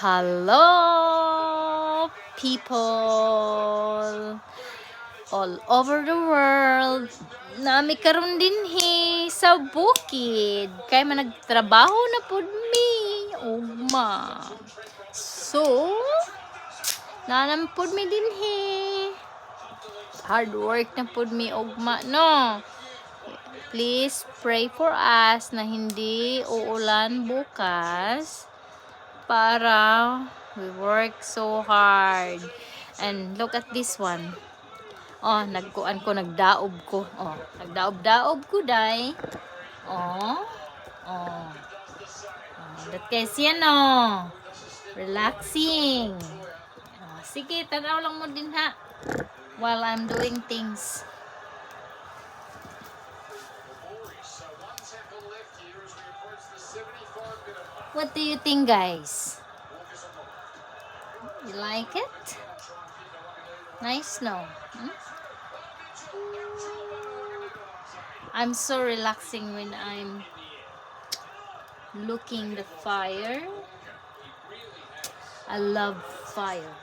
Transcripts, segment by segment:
Hello, people all over the world. Nami karon dinhi sa bukid kay managtrabaho na pud mi ugma. So, nanam pud mi dinhi. Hard work na pud mi ugma no. Please pray for us na hindi uulan bukas. Para we work so hard. And look at this one. Oh, nagdaob ko. Oh, nagdaob-daob ko, day. Oh. Oh. That guys yan, oh. Relaxing. Oh, sige, tanaw lang mo din ha. While I'm doing things. What do you think, guys? You like it? Nice, no? I'm so relaxing when I'm looking the fire. I love fire.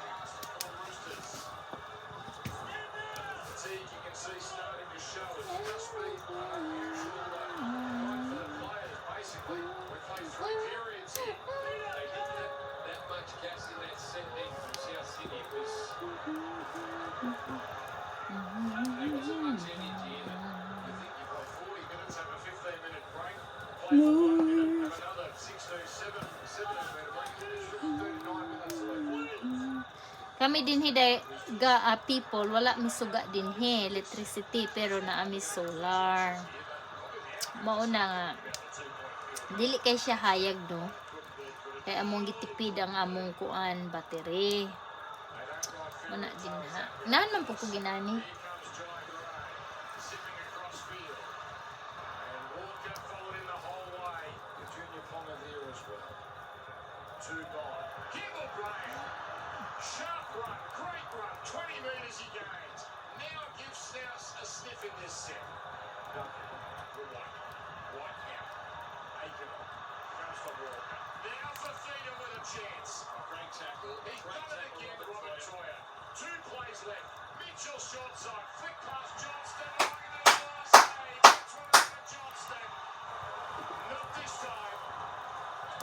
Kami din people wala mi suga din electricity pero naa mi solar. Mauna nga dili kay siya hayag no. Kay among gitipid ang among kuan battery. Mana din ha. Naan man po ko ginani. Sharp run, great run, 20 metres he gains. Now gives Snouse a sniff in this set. Duncan, good one. White out. Aikenor comes to Walker. Now for Theta with a chance. Great tackle. He's done it again, Robert Toya. 2 plays left. Mitchell short side. Flick past Johnston. Long into the last save. That's one over Johnston. Not this time.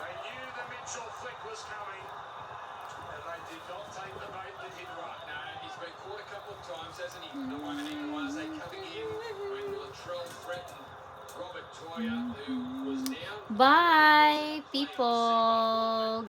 They knew the Mitchell flick was coming. They did not take the bait that he'd run. No, he's been caught a couple of times, hasn't he? The one and Equalize coming in when Latrell threatened Robert Toya, who was down. Bye, people.